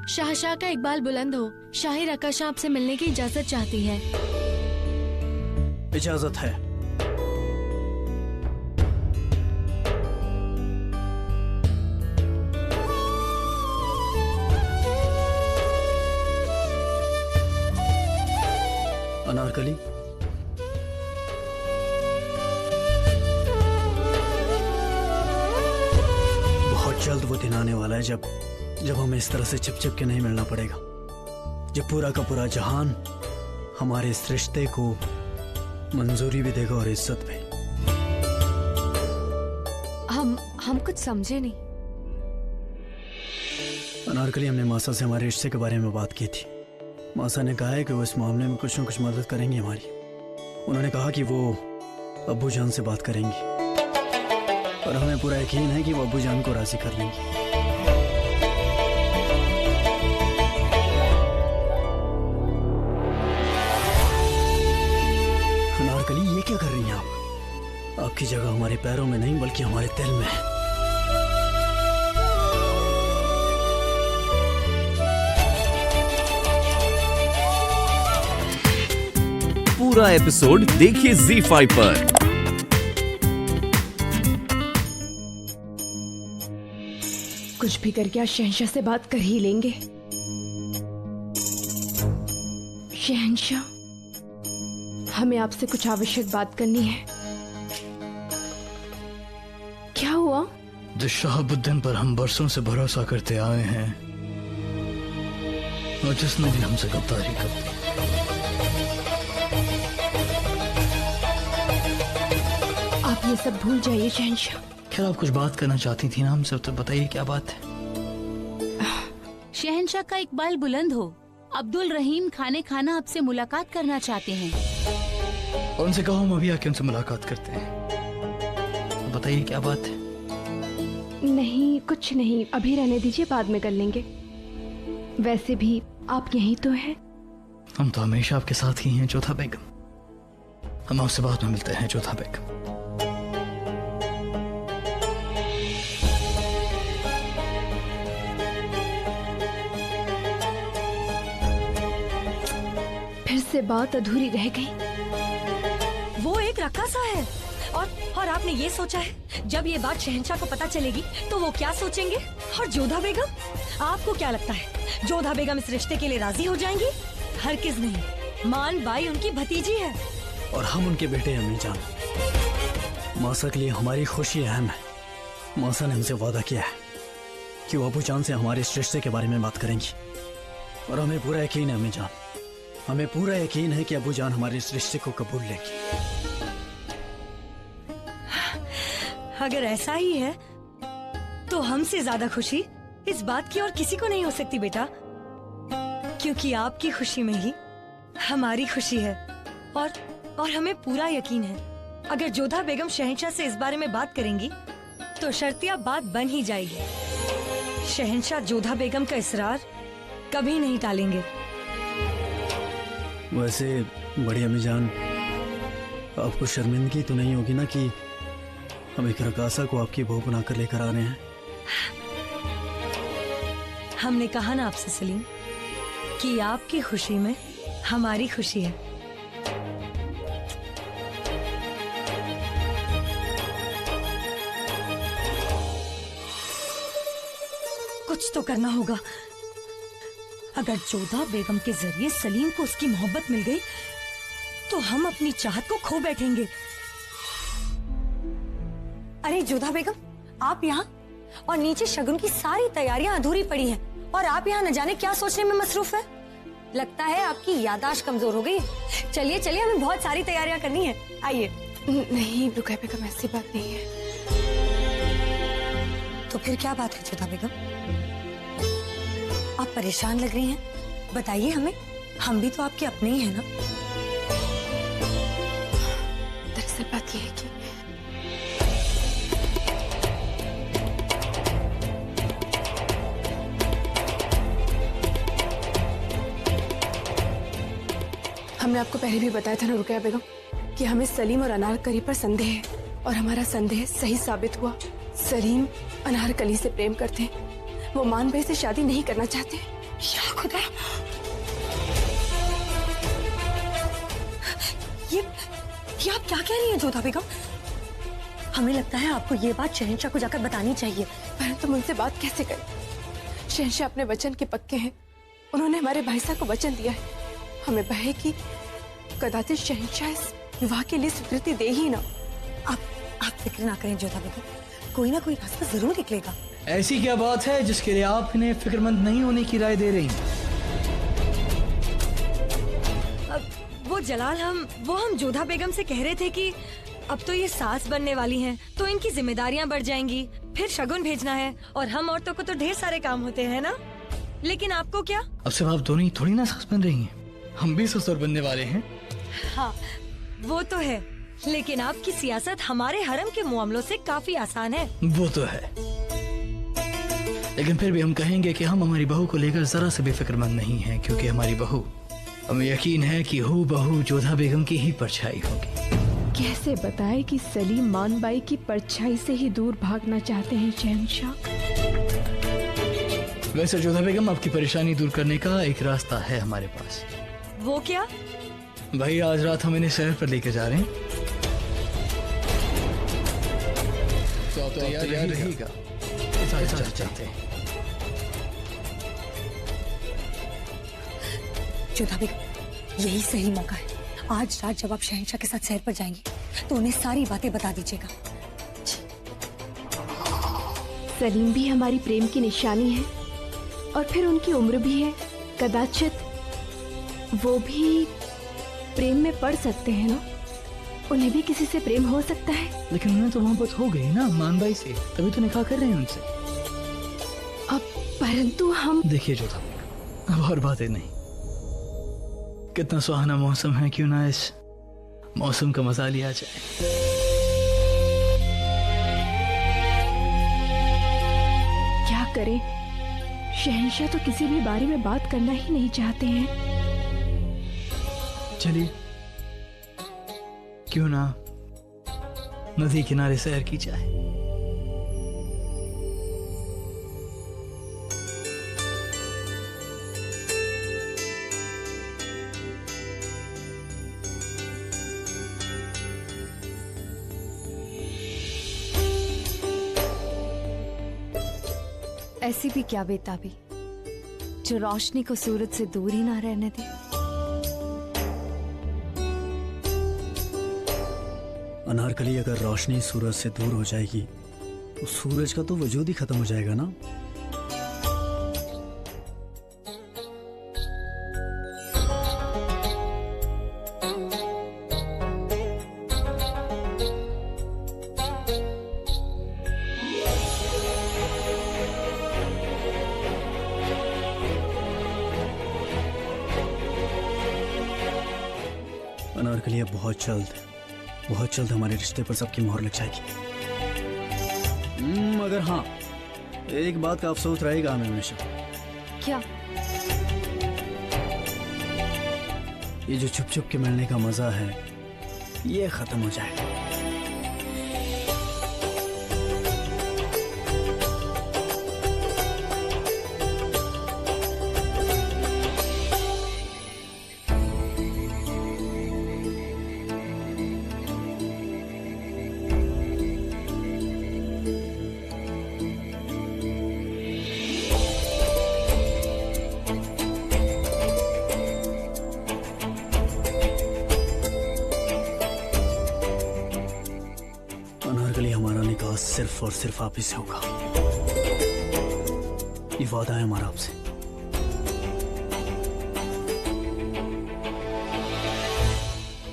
शाहशाह का इकबाल बुलंद हो। शाही रकाशा आपसे मिलने की इजाजत चाहती है। इजाजत है। अनारकली, बहुत जल्द वो दिन आने वाला है जब हमें इस तरह से छिप छिप के नहीं मिलना पड़ेगा, जब पूरा का पूरा जहान हमारे इस रिश्ते को मंजूरी भी देगा और इज्जत भी। हम कुछ समझे नहीं। अनारकली, हमने मासा से हमारे रिश्ते के बारे में बात की थी। मासा ने कहा है कि वो इस मामले में कुछ न कुछ मदद करेंगी हमारी। उन्होंने कहा कि वो अब्बू जान से बात करेंगी और हमें पूरा यकीन है कि वो अब्बू जान को राजी कर लेंगी। अनारकली, ये क्या कर रही हैं आप? आपकी जगह हमारे पैरों में नहीं बल्कि हमारे दिल में है। पूरा एपिसोड देखिए ZEE5 पर। कुछ भी करके आज शहंशाह से बात कर ही लेंगे। शहंशाह, हमें आपसे कुछ आवश्यक बात करनी है। क्या हुआ? जिस शहाबुद्दीन पर हम बरसों से भरोसा करते आए हैं और जिसने भी हमसे गद्दारी कर दी, आप ये सब भूल जाइए शहंशाह। खैर, आप कुछ बात करना चाहती थी ना हमसे, तो बताइए क्या बात है। शहंशाह का इकबाल बुलंद हो। अब्दुल रहीम खाने खाना आपसे मुलाकात करना चाहते हैं। उनसे कहो हम अभी आके उनसे मुलाकात करते हैं। बताइए क्या बात है। नहीं, कुछ नहीं, अभी रहने दीजिए, बाद में कर लेंगे। वैसे भी आप यहीं तो हैं। हम तो हमेशा आपके साथ ही हैं जोधा बेगम। हम आपसे बाद में मिलते हैं जोधा बेगम। फिर से बात अधूरी रह गई। वो एक रक्कासा है और आपने ये सोचा है जब ये बात शहंशाह को पता चलेगी तो वो क्या सोचेंगे? और जोधा बेगम, आपको क्या लगता है जोधा बेगम इस रिश्ते के लिए राजी हो जाएंगी? हरगिज़ नहीं। मान बाई उनकी भतीजी है और हम उनके बेटे हैं। अम्मी जान, मासा के लिए हमारी खुशी अहम है। मासा ने हमसे वादा किया है कि वो अबू जान से हमारे इस रिश्ते के बारे में बात करेंगी और हमें पूरा यकीन है अम्मी जान, हमें पूरा यकीन है कि अबू जान हमारे इस रिश्ते को कबूल लेगी। अगर ऐसा ही है तो हमसे ज्यादा खुशी इस बात की और किसी को नहीं हो सकती बेटा, क्योंकि आपकी खुशी में ही हमारी खुशी है। और हमें पूरा यकीन है अगर जोधा बेगम शहंशाह से इस बारे में बात करेंगी तो शर्तिया बात बन ही जाएगी। शहंशाह जोधा बेगम का इसरार कभी नहीं टालेंगे। वैसे बड़ी अम्मी जान, आपको शर्मिंदगी तो नहीं होगी ना कि हम एक रकासा को आपकी बहू बनाकर लेकर आ रहे हैं? हमने कहा ना आपसे सलीम कि आपकी खुशी में हमारी खुशी है। कुछ तो करना होगा। अगर जोधा बेगम के जरिए सलीम को उसकी मोहब्बत मिल गई तो हम अपनी चाहत को खो बैठेंगे। अरे जोधा बेगम, आप यहाँ और नीचे शगुन की सारी तैयारियां अधूरी पड़ी हैं और आप यहाँ न जाने क्या सोचने में मसरूफ है। लगता है आपकी याददाश्त कमजोर हो गई। चलिए चलिए, हमें बहुत सारी तैयारियां करनी है। आइए। नहीं रुकैया बेगम, ऐसी बात नहीं है। तो फिर क्या बात है जोधा बेगम? आप परेशान लग रही हैं, बताइए हमें। हम भी तो आपके अपने ही हैं ना। दरअसल बात यह है कि हमने आपको पहले भी बताया था ना रुकैया बेगम कि हमें सलीम और अनारकली पर संदेह है, और हमारा संदेह सही साबित हुआ। सलीम अनारकली से प्रेम करते हैं, वो मान भाई से शादी नहीं करना चाहते या खुदा, ये आप क्या कह रही हैं जोधा बेगम? हमें लगता है आपको ये बात शहंशाह को जाकर बतानी चाहिए। परंतु तुम उनसे बात कैसे करें? शहंशाह अपने वचन के पक्के हैं। उन्होंने हमारे भाई साहब को वचन दिया है। हमें भय है कि कदाचित शहंशाह इस विवाह के लिए स्वीकृति दे ही ना। आप फिक्र ना करें जोधा बेगम, कोई ना कोई रास्ता जरूर निकलेगा। ऐसी क्या बात है जिसके लिए आप इन्हें फिक्रमंद नहीं होने की राय दे रही हैं? वो जलाल, हम जोधा बेगम से कह रहे थे कि अब तो ये सास बनने वाली हैं, तो इनकी जिम्मेदारियां बढ़ जाएंगी, फिर शगुन भेजना है, और हम औरतों को तो ढेर सारे काम होते हैं ना। लेकिन आपको क्या? अब सिर्फ आप दोनों ही थोड़ी ना सास बन रही हैं, हम भी ससुर बनने वाले हैं। हाँ वो तो है, लेकिन आपकी सियासत हमारे हरम के मामलों से काफी आसान है। वो तो है, लेकिन फिर भी हम कहेंगे कि हम हमारी बहू को लेकर जरा से भी फिक्रमंद नहीं हैं, क्योंकि हमारी बहू, हमें यकीन है कि हूँ बहू जोधा बेगम की ही परछाई होगी। कैसे बताए कि सलीम मानबाई की परछाई से ही दूर भागना चाहते हैं शहंशाह? वैसे जोधा बेगम, आपकी परेशानी दूर करने का एक रास्ता है हमारे पास। वो क्या? भाई, आज रात हम इन्हें शहर पर लेके जा रहे हैं, तो आप तैयार रहिएगा। चाहते हैं जोधा बेगम, यही सही मौका है। आज रात जब आप शहंशाह के साथ शहर पर जाएंगी तो उन्हें सारी बातें बता दीजिएगा। सलीम भी हमारी प्रेम की निशानी है, और फिर उनकी उम्र भी है, कदाचित वो भी प्रेम में पड़ सकते हैं ना। उन्हें भी किसी से प्रेम हो सकता है। लेकिन उन्हें तो मोहब्बत हो गई ना मानबाई से, तभी तो निकाह कर रहे हैं उनसे। अब परंतु हम देखिए जोधा बेगम, अब और बातें नहीं। कितना सुहाना मौसम है, क्यों ना इस मौसम का मजा लिया जाए। क्या करें, शहंशाह तो किसी भी बारे में बात करना ही नहीं चाहते हैं। चलिए, क्यों ना नदी किनारे सैर की जाए। ऐसी भी क्या बेताबी जो रोशनी को सूरज से दूर ही ना रहने दे। अनारकली, अगर रोशनी सूरज से दूर हो जाएगी तो सूरज का तो वजूद ही खत्म हो जाएगा ना। अनारकली, अब बहुत जल्द हमारे रिश्ते पर सबकी मोहर लग जाएगी। मगर हाँ, एक बात का अफसोस रहेगा हमें हमेशा। क्या? ये जो छुप छुप के मिलने का मजा है, ये खत्म हो जाएगा। हमारा निकाह सिर्फ और सिर्फ आप ही से होगा। ये वादा है हमारा आपसे।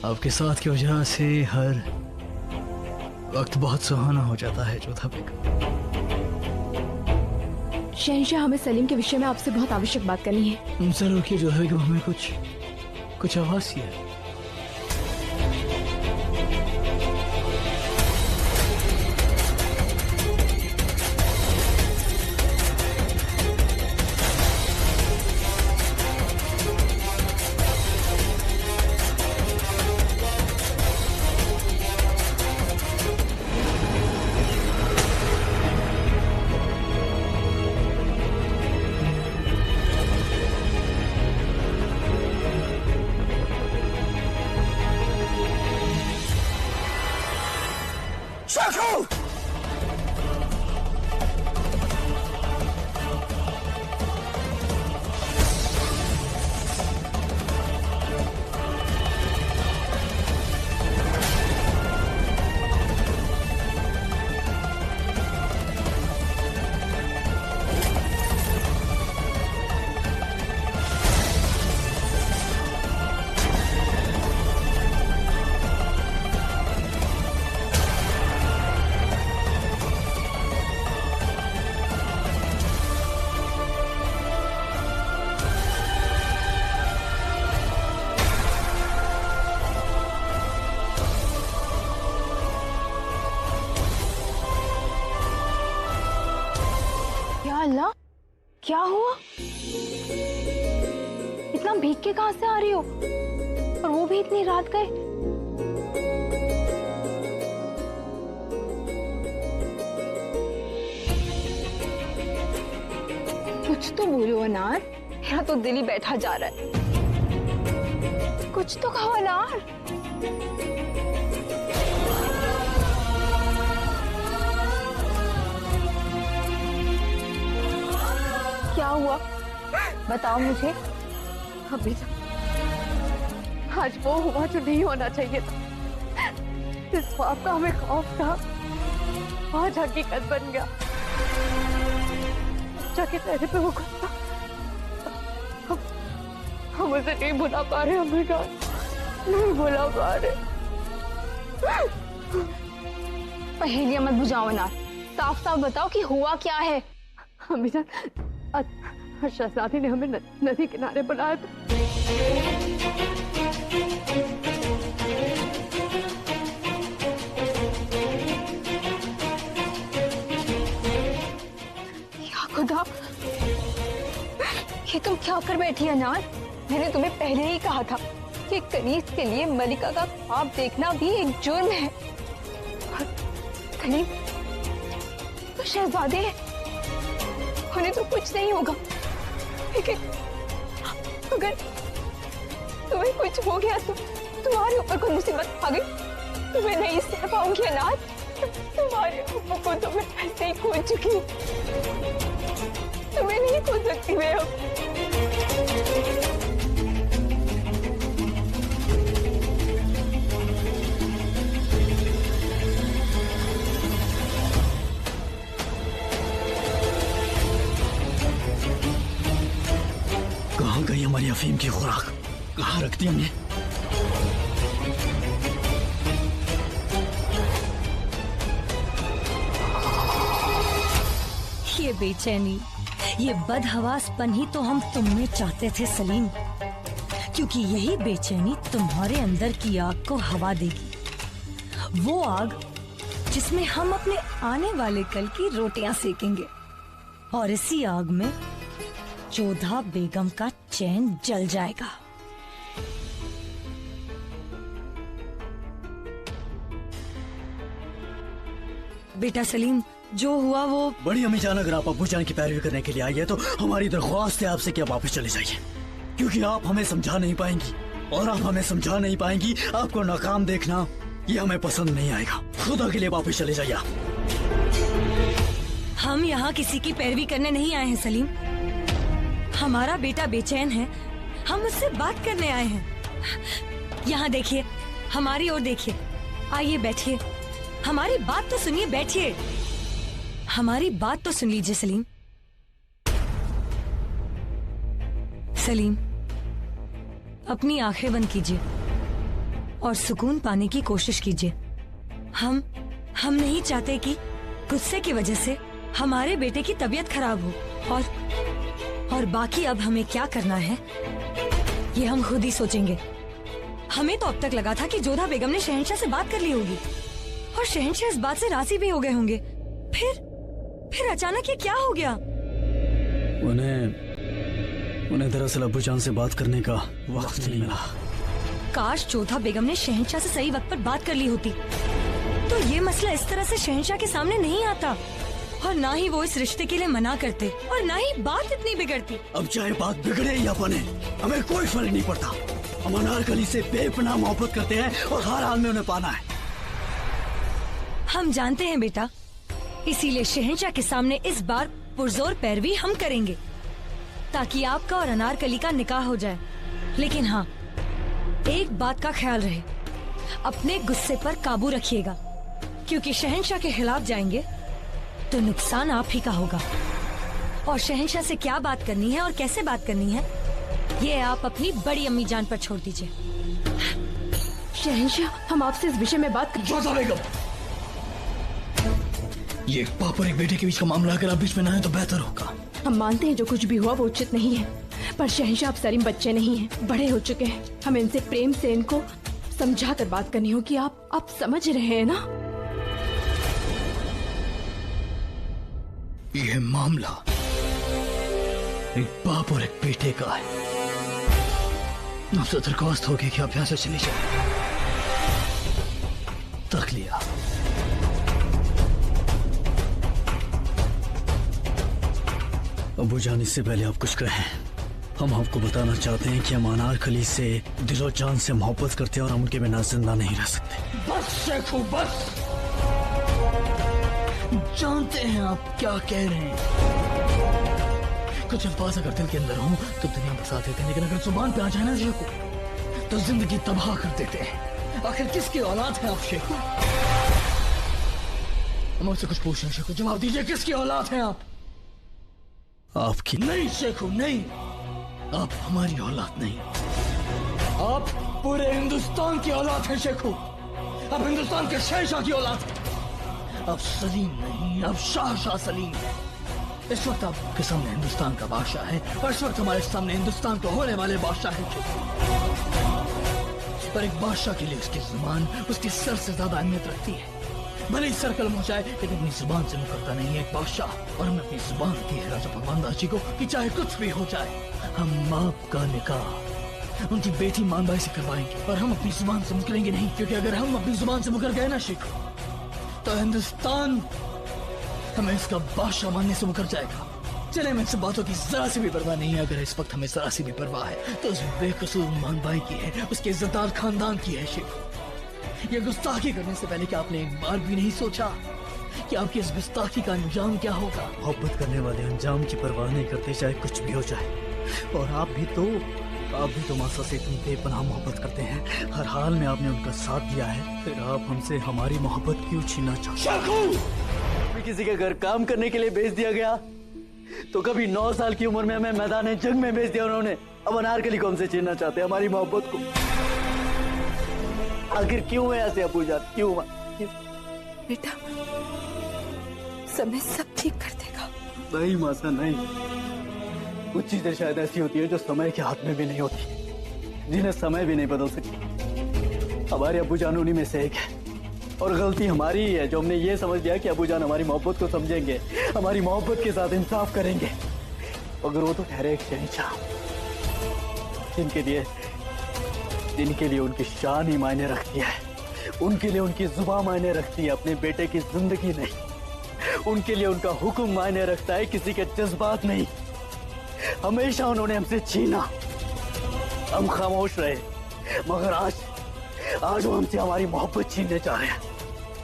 आपके साथ की वजह से हर वक्त बहुत सुहाना हो जाता है जोधा बेगम। शहंशाह, हमें सलीम के विषय में आपसे बहुत आवश्यक बात करनी है। जरूर की जोधा बेगम, हमें कुछ आवाज सी है। या अल्लाह, क्या हुआ? इतना भीग के कहां से आ रही हो, और वो भी इतनी रात गए? कुछ तो बोलो अनार, मेरा तो दिल ही बैठा जा रहा है। कुछ तो कहो अनार। क्या हुआ, बताओ मुझे। अभी आज वो हुआ जो नहीं होना चाहिए था। जिस ख्वाब का हमें खौफ था, आज हकीकत बन गया। जाके तेरे पे वो गुस्सा, हम उसे नहीं भुला पा रहे। हमें नहीं भुला पा रहे। पहेलियां मत बुझाओ ना, साफ साफ बताओ कि हुआ क्या है। हमेशा शहजादी ने हमें नदी किनारे बुलाया था। या खुदा, ये तुम क्या कर बैठी अनार? मैंने तुम्हें पहले ही कहा था कि कनीज के लिए मलिका का ख्वाब देखना भी एक जुर्म है। कनीज तो शहजादे है, उन्हें तो कुछ नहीं होगा, लेकिन अगर तुम्हें कुछ हो गया तो तुम्हारे ऊपर कोई मुसीबत आ गई, तुम्हें नहीं सह पाऊंगी अनार। तुम्हारे ऊपर को तो मैं ऐसे ही खो चुकी हूँ, तुम्हें नहीं खो सकती मैं अब। कहाँ गई हमारी अफीम की खुराक? कहाँ रख दी हमने? ये बेचैनी, ये बदहवासपन ही तो हम तुम में चाहते थे सलीम, क्योंकि यही बेचैनी तुम्हारे अंदर की आग को हवा देगी। वो आग जिसमें हम अपने आने वाले कल की रोटियां सेकेंगे, और इसी आग में जोधा बेगम का चैन जल जाएगा। बेटा सलीम, जो हुआ वो बड़ी अम्मी जान, अगर आप अब्बू जान की पैरवी करने के लिए आई है तो हमारी दरख्वास्त है आपसे कि आप वापस चले जाइए, क्योंकि आप हमें समझा नहीं पाएंगी, और आप हमें समझा नहीं पाएंगी। आपको नाकाम देखना ये हमें पसंद नहीं आएगा। खुदा के लिए वापस चले जाइए। हम यहाँ किसी की पैरवी करने नहीं आए हैं सलीम। हमारा बेटा बेचैन है, हम उससे बात करने आए हैं। यहाँ देखिए, हमारी ओर देखिए। आइए बैठिए, हमारी बात तो सुनिए। बैठिए, हमारी बात तो सुन लीजिए सलीम। सलीम, अपनी आंखें बंद कीजिए और सुकून पाने की कोशिश कीजिए। हम नहीं चाहते कि गुस्से की वजह से हमारे बेटे की तबीयत खराब हो, और बाकी अब हमें क्या करना है ये हम खुद ही सोचेंगे। हमें तो अब तक लगा था कि जोधा बेगम ने शहंशाह से बात कर ली होगी, और शहंशाह इस बात से राजी भी हो गए होंगे। फिर अचानक ये क्या हो गया? उन्हें दरअसल अब्बू जान से बात करने का वक्त नहीं मिला। काश जोधा बेगम ने शहंशाह से सही वक्त पर बात कर ली होती, तो ये मसला इस तरह से शहंशाह के सामने नहीं आता, और ना ही वो इस रिश्ते के लिए मना करते, और ना ही बात इतनी बिगड़ती। अब चाहे बात बिगड़े या बने, हमें कोई फर्क नहीं पड़ता। हम अनारकली से बेपनाह मोहब्बत करते हैं और हर हाल में उन्हें पाना है। हम जानते हैं बेटा, इसीलिए शहंशाह के सामने इस बार पुरजोर पैरवी हम करेंगे, ताकि आपका और अनारकली का निकाह हो जाए। लेकिन हाँ, एक बात का ख्याल रहे, अपने गुस्से पर काबू रखिएगा, क्योंकि शहंशाह के खिलाफ जाएंगे तो नुकसान आप ही का होगा। और शहंशाह से क्या बात करनी है और कैसे बात करनी है, ये आप अपनी बड़ी अम्मी जान पर छोड़ दीजिए। शहंशाह, हम आपसे इस विषय में बात बेगम, ये एक बाप और एक बेटे के बीच का मामला, अगर आप बीच में ना आए तो बेहतर होगा। हम मानते हैं जो कुछ भी हुआ वो उचित नहीं है, पर शहंशाह अब सलीम बच्चे नहीं हैं, बड़े हो चुके हैं। हमें इनसे प्रेम से इनको समझा कर बात करनी होगी। आप समझ रहे हैं ना? यह मामला एक बाप और एक बेटे का है। आपसे दरख्वास्त होगी कि आप यहां से चली जाए। तक लिया। अबू जान, इससे पहले आप कुछ कहें। हम आपको बताना चाहते हैं कि हम अनारकली से दिलो जान से मोहब्बत करते हैं और हम उनके बिना जिंदा नहीं रह सकते। बस शेखू, बस। जानते हैं आप क्या कह रहे हैं। कुछ अल्फाज अगर दिल के अंदर हों तो दुनिया बसा देते हैं, लेकिन अगर जुबान पे आ जाए ना शेखू तो जिंदगी तबाह कर देते हैं। आखिर किसकी औलाद है आप शेखू? हम आपसे कुछ पूछ रहे हैं शेखू, जवाब दीजिए, किसकी औलाद है आप? आपकी। नहीं शेखू, नहीं, आप हमारी औलाद नहीं, आप पूरे हिंदुस्तान की औलाद हैं शेखू। आप हिंदुस्तान के शहंशाह की औलाद हैं। आप सलीम नहीं, आप शाह सलीम हैं। इस वक्त आपके सामने हिंदुस्तान का बादशाह है और इस वक्त हमारे सामने हिंदुस्तान को होने वाले बादशाह है शेखू। पर एक बादशाह के लिए उसकी जुबान उसके सर से ज्यादा अहमियत रखती है। भले ही सर कलम हो जाए लेकिन अपनी जुबान से मुकरता नहीं है एक बादशाह। और हमें अपनी जुबान की है राजा भगवान दास जी को कि चाहे कुछ भी हो जाए हम आपका निकाह उनकी बेटी मानबाई से करवाएंगे और हम अपनी जुबान से मुकरेंगे नहीं, क्योंकि अगर हम अपनी जुबान से मुकर गए ना शेखू तो हिंदुस्तान हमें इसका बादशाह मानने से मुकर जाएगा। चले, हमें सब बातों की जरा सी भी परवाह नहीं है। अगर इस वक्त हमें जरा सी भी परवाह है तो उस बेकसूर मानबाई की है, उसके इज्जतदार खानदान की है शेखू। ये गुस्ताखी करने से पहले क्या आपने एक बार भी नहीं सोचा कि आपकी इस गुस्ताखी का अंजाम क्या होगा? मोहब्बत करने वाले अंजाम की परवाह नहीं करते, चाहे कुछ भी हो जाए। और आप भी तो मासा से इतनी बेपनाह मोहब्बत करते हैं। हर हाल में आपने उनका साथ दिया है, फिर आप हमसे हमारी मोहब्बत क्यों छीनना चाहते हैं? किसी के घर काम करने के लिए भेज दिया गया तो कभी 9 साल की उम्र में हमें मैदान जंग में भेज दिया उन्होंने। अब अनारकली को हमसे छीनना चाहते हैं हमारी मोहब्बत को। आखिर क्यों है ऐसे अबू जान, क्यों? बेटा, समय सब ठीक कर देगा। नहीं मासा, नहीं। कुछ चीजें शायद ऐसी होती है जो समय के हाथ में भी नहीं होती, जिन्हें समय भी नहीं बदल सकती। हमारे अबू जान उन्हीं में से एक है और गलती हमारी ही है जो हमने ये समझ लिया कि अबू जान हमारी मोहब्बत को समझेंगे, हमारी मोहब्बत के साथ इंसाफ करेंगे। अगर वो तो ठहरे एक शहंशाह जिनके लिए उनकी शान ही मायने रखती है, उनके लिए उनकी जुबान मायने रखती है, अपने बेटे की जिंदगी नहीं। उनके लिए उनका हुक्म मायने रखता है, किसी के जज्बात नहीं। हमेशा उन्होंने हमसे छीना, हम खामोश रहे, मगर आज वो हमसे हमारी मोहब्बत छीनने चाह रहे हैं।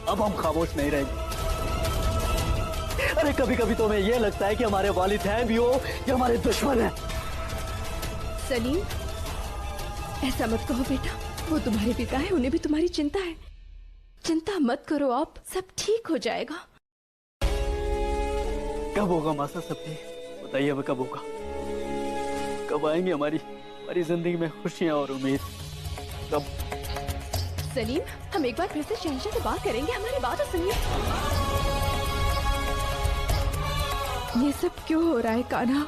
अब हम खामोश नहीं रहेंगे। अरे कभी कभी तो हमें यह लगता है कि हमारे वालिद हैं भी वो या हमारे दुश्मन हैं। सलीम, ऐसा मत कहो बेटा, वो तुम्हारे पिता है, उन्हें भी तुम्हारी चिंता है। चिंता मत करो आप, सब ठीक हो जाएगा। कब होगा मासा सब ठीक? बताइए हमें कब होगा? कब आएंगे हमारी जिंदगी में खुशियां और उम्मीद? कब? सलीम, हम एक बार फिर से शहंशाह से बात करेंगे, हमारी बात तो सुनिए। ये सब क्यों हो रहा है कान्हा?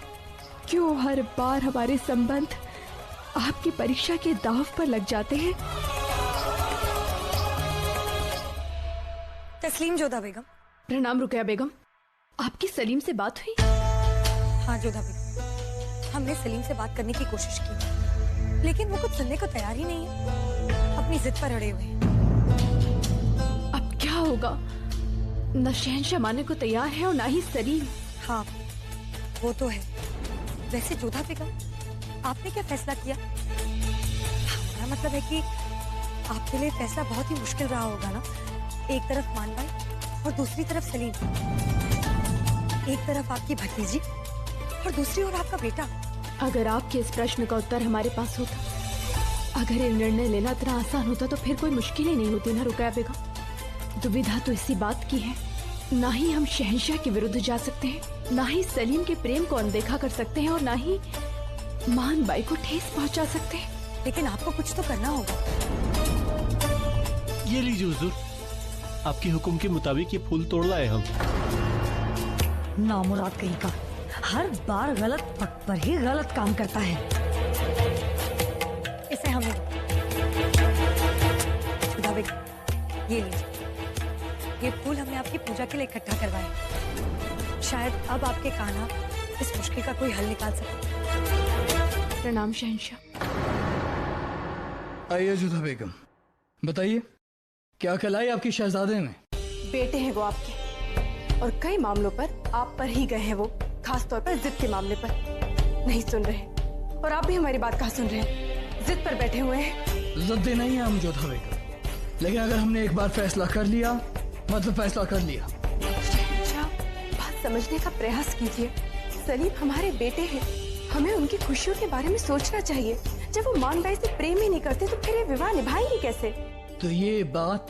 क्यों हर बार हमारे संबंध आपकी परीक्षा के दाव पर लग जाते हैं? तस्लीम जोधा बेगम। प्रणाम रुकया बेगम, आपकी सलीम से बात हुई? हाँ जोधा बेगम, हमने सलीम से बात करने की कोशिश की लेकिन वो कुछ सुनने को तैयार ही नहीं है, अपनी जिद पर अड़े हुए हैं। अब क्या होगा? न शहंशाह मानने को तैयार है और ना ही सलीम। हाँ वो तो है। वैसे जोधा बेगम, आपने क्या फैसला किया? हमारा मतलब है कि आपके लिए फैसला बहुत ही मुश्किल रहा होगा ना। एक तरफ मानबाई और दूसरी तरफ सलीम, एक तरफ आपकी भतीजी और दूसरी ओर आपका बेटा। अगर आपके इस प्रश्न का उत्तर हमारे पास होता, अगर ये निर्णय लेना इतना आसान होता तो फिर कोई मुश्किल ही नहीं होती ना रुकया बेगम। दुविधा तो इसी बात की है, ना ही हम शहंशाह के विरुद्ध जा सकते हैं, ना ही सलीम के प्रेम को अनदेखा कर सकते हैं और ना ही मानबाई को ठेस पहुंचा सकते हैं। लेकिन आपको कुछ तो करना होगा। ये लीजिए हुजूर, आपके हुक्म के मुताबिक ये फूल तोड़ लाए हम। नामुराद कहीं का, हर बार गलत वक्त पर ही गलत काम करता है। इसे हमें खुदा बेगम, ये लीजिए, ये फूल हमने आपकी पूजा के लिए इकट्ठा करवाए। शायद अब आपके कान्हा इस मुश्किल का कोई हल निकाल सके। प्रणाम शहंशाह। आइए जोधा बेगम, बताइए क्या खलाई आपकी शहजादे में? बेटे हैं वो आपके, और कई मामलों पर आप पर ही गए हैं वो, खास तौर पर जिद के मामले पर। नहीं सुन रहे, और आप भी हमारी बात कहाँ सुन रहे हैं, जिद पर बैठे हुए हैं। जिद्दी नहीं है हम जोधा बेगम, लेकिन अगर हमने एक बार फैसला कर लिया मतलब फैसला कर लिया। शहंशाह, बात समझने का प्रयास कीजिए। सलीम हमारे बेटे हैं, हमें उनकी खुशियों के बारे में सोचना चाहिए। जब वो मान भाई से प्रेम ही नहीं करते तो फिर ये विवाह निभाएंगे कैसे? तो ये बात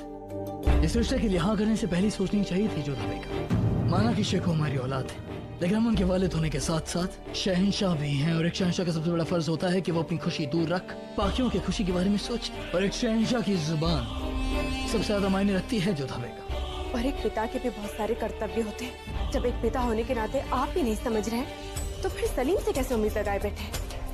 इस रिश्ते के लिए हाँ करने से पहले सोचनी चाहिए थी जोधा बेगम। माना कि शेखो हमारी औलाद है, लेकिन हम उनके वालिद होने के साथ साथ शहंशाह भी हैं, और एक शहंशाह का सबसे बड़ा फर्ज होता है कि वो अपनी खुशी दूर रख बाकियों की खुशी के बारे में सोचे। और एक शहंशाह की जुबान सबसे ज्यादा मायने रखती है जोधा बेगम। और एक पिता के भी बहुत सारे कर्तव्य होते हैं। जब एक पिता होने के नाते आप ही नहीं समझ रहे हैं, तो फिर सलीम से कैसे उम्मीद लगाए बैठे?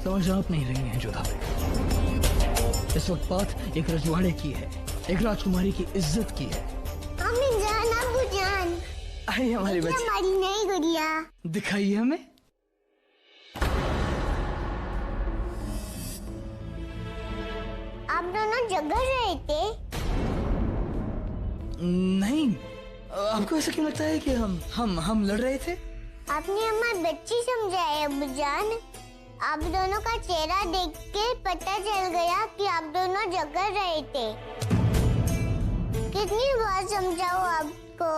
समझ आप नहीं रही हैं जोधा बेगम। इस वक्त बात एक रजवाड़े की है, एक राजकुमारी की इज्जत की है। अम्मी जान, अबू जान, आई हमारी बच्ची, हमारी नई गुड़िया दिखाइए हमें। आप दोनों झगड़ रहे थे? नहीं, आपको ऐसा क्यों लगता है कि हम लड़ रहे थे? आपने हमारी बच्ची समझाए अबू जान। आप दोनों का चेहरा देख के पता चल गया कि आप दोनों झगड़ रहे थे। कितनी बार समझाओ आपको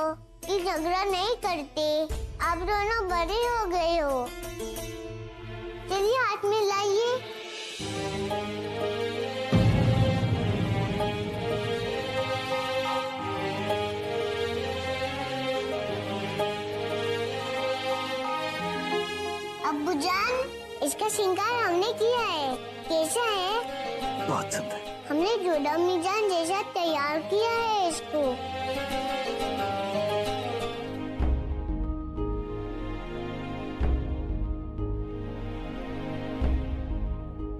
कि झगड़ा नहीं करते, आप दोनों बड़े हो गए हो। चलिए हाथ मिलाइए। अब्बू जान, इसका श्रृंगार हमने किया है, कैसा है? बहुत सुंदर। हमने जोधा अम्मी जान जैसा तैयार किया है इसको।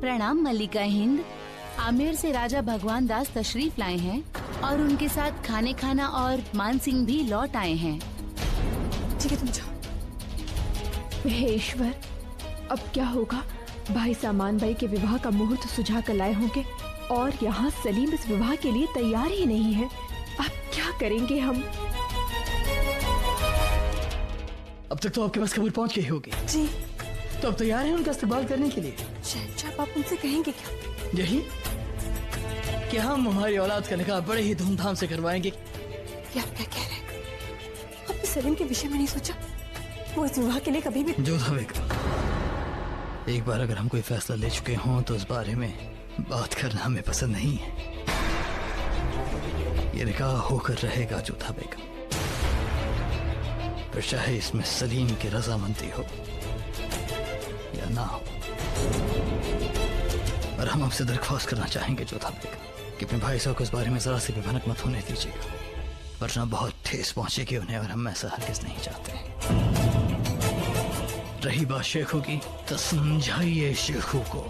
प्रणाम मल्लिका हिंद। आमेर से राजा भगवान दास तशरीफ लाए हैं और उनके साथ खाने खाना और मान सिंह भी लौट आए हैं। ठीक है, तुम जाओ। हे ईश्वर, अब क्या होगा? भाई सामान भाई के विवाह का मुहूर्त सुझा कर लाए होंगे, और यहाँ सलीम इस विवाह के लिए तैयार ही नहीं है। अब क्या करेंगे हम? अब तक तो आपके पास खबर पहुंच गई होगी। जी। तो अब तैयार हैं उनका इस्तेमाल करने के लिए? शहंशाह, आप उनसे कहेंगे क्या? यही कि हम हमारी औलाद का निकाह बड़े ही धूमधाम से करवाएंगे। ये आप क्या कह रहे हैं? आपने सलीम के विषय में नहीं सोचा? वो इस विवाह के लिए कभी भी... जोधा बेगम, एक बार अगर हम कोई फैसला ले चुके हों तो उस बारे में बात करना हमें पसंद नहीं है। ये निकाह होकर रहेगा जोधा बेगम, फिर चाहे इसमें सलीम की रजामंदी हो या ना हो। और हम आपसे दरख्वास्त करना चाहेंगे जोधा बेगम कि अपने भाई साहब को इस बारे में जरा से भी भनक मत होने दीजिएगा, वरना बहुत ठेस पहुंचेगी उन्हें, और हम ऐसा हरगिज नहीं चाहते। रही बात शेखों की, तो समझाइए शेखों को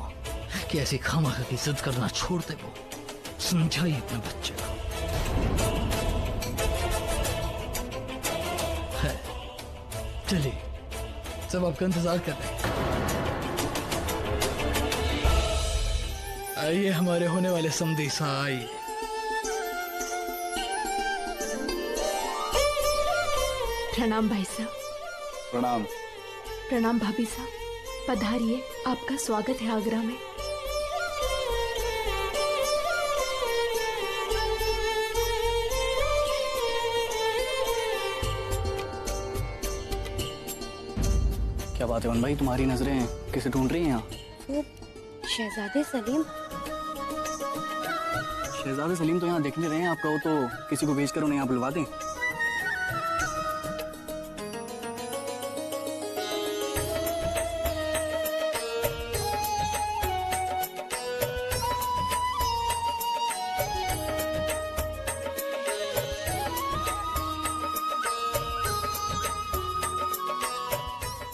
कि ऐसी खामखा की जिद करना छोड़ दे। वो समझाइए अपने बच्चे को। है, चलिए सब आपका इंतजार कर रहे हैं। आइए हमारे होने वाले समधी साहब, आइए। प्रणाम भाई साहब। प्रणाम। प्रणाम भाभी साहब, पधारिए, आपका स्वागत है आगरा में। क्या बात है वन भाई, तुम्हारी नजरें किसे ढूंढ रही हैं यहाँ? शहजादे सलीम। शहजादे सलीम तो यहाँ देखने रहे हैं, आप कहो तो किसी को भेजकर उन्हें यहाँ बुलवा दें।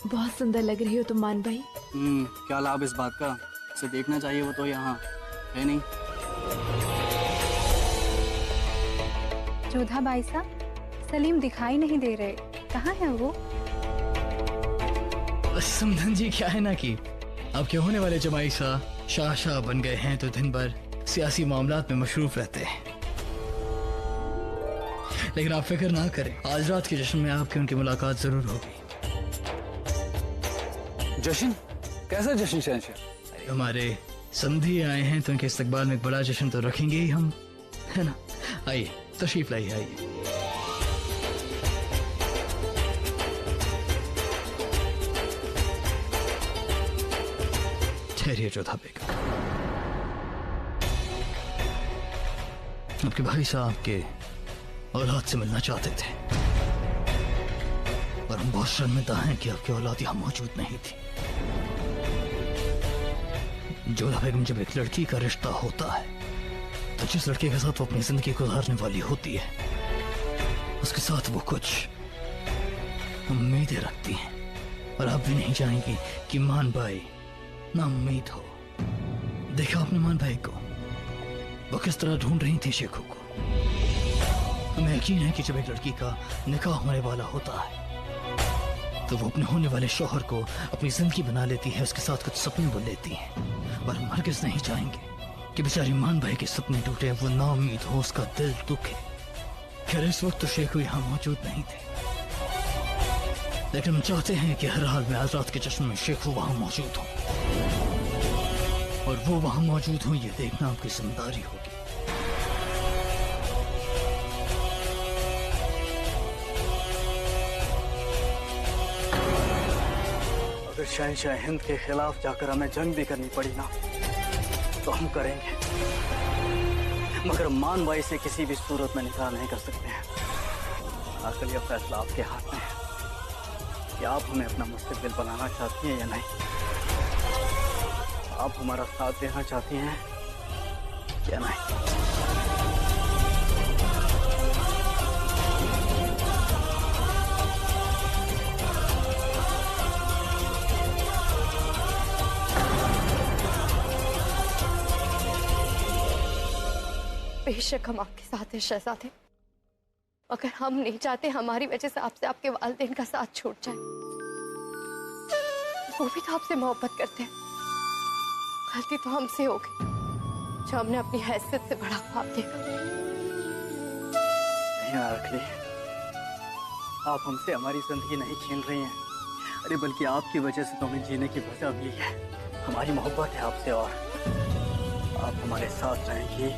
बहुत सुंदर लग रही हो तुम मान भाई। क्या लाभ इस बात का? इसे देखना चाहिए, वो तो यहाँ है नहीं। जोधा भाई साहब, सलीम दिखाई नहीं दे रहे, कहाँ है वो? समधन जी क्या है ना कि आपके होने वाले जमाई शाह बन गए हैं तो दिन भर सियासी मामलात में मशरूफ रहते हैं। लेकिन आप फिक्र ना करें, आज रात के जश्न में आपकी उनकी मुलाकात जरूर होगी। जश्न? कैसा जश्न शहंशाह? हमारे समधी आए हैं तो उनके इस्तकबाल में एक बड़ा जश्न तो रखेंगे ही हम, है ना? आइए तशरीफ लाइए, आइए। ठहरिए जोधा बेगम, आपके भाई साहब के औलाद से मिलना चाहते थे और हम बहुत शर्मिंदा हैं कि आपकी औलाद यहाँ मौजूद नहीं थी। जोधा बेगम, जब एक लड़की का रिश्ता होता है तो जिस लड़के के साथ वो अपनी जिंदगी गुजारने वाली होती है उसके साथ वो कुछ उम्मीदें रखती हैं, और आप भी नहीं चाहेंगी कि मान भाई ना उम्मीद हो। देखा आपने मान भाई को, वो किस तरह ढूंढ रही थी शेखू को। हमें यकीन है कि जब एक लड़की का निकाह होने वाला होता है तो वो अपने होने वाले शौहर को अपनी जिंदगी बना लेती है, उसके साथ कुछ सपने बुन लेती है, और हम हरगिज़ नहीं चाहेंगे कि बेचारी मान भाई के सपने टूटे, वो नाउम्मीद हो, उसका दिल दुखे। खैर इस वक्त तो शेखू यहाँ मौजूद नहीं थे, लेकिन हम चाहते हैं कि हर हाल में आज रात के जश्न में शेखू वहां मौजूद हो, और वो वहां मौजूद हो ये देखना आपकी जिम्मेदारी होगी। अगर शहंशाह हिंद के खिलाफ जाकर हमें जंग भी करनी पड़ी ना तो हम करेंगे, मगर मान भाई से किसी भी सूरत में निकाह नहीं कर सकते हैं। आखिर यह फैसला आपके हाथ में है कि आप हमें अपना मुस्तकबिल बनाना चाहती हैं या नहीं। आप हमारा साथ देना चाहती हैं या नहीं। बेशक हम आपके साथ हैं शहजादे, अगर हम नहीं चाहते हमारी वजह से आपसे आपके वालिदैन का साथ छूट जाए। वो भी तो आपसे मोहब्बत करते हैं। गलती तो हमसे हो गई जो हमने अपनी हैसियत से बड़ा ख्वाब देखा। नहीं अरखली, आप हमसे हमारी जिंदगी नहीं छीन रही हैं, अरे बल्कि आपकी वजह से तो हमें जीने की वजह भी है। हमारी मोहब्बत है आपसे, और आप हमारे साथ रहेंगी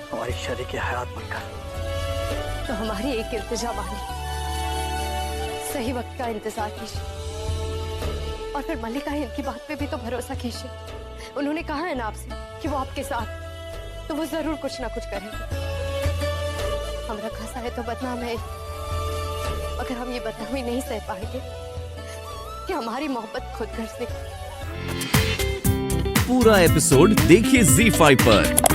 हमारी शरीके हयात बनकर। तो हमारी एक इल्तिजा मानिए, सही वक्त का इंतजार कीजिए, और फिर मल्लिका हिंद की बात पे भी तो भरोसा कीजिए। उन्होंने कहा है ना आपसे कि वो आपके साथ, तो वो जरूर कुछ ना कुछ करेंगे। हम रखा सा है तो बदनाम है, मगर हम ये बदनामी नहीं सह पाएंगे कि हमारी मोहब्बत खुद घर से। पूरा एपिसोड देखिए ZEE5 पर।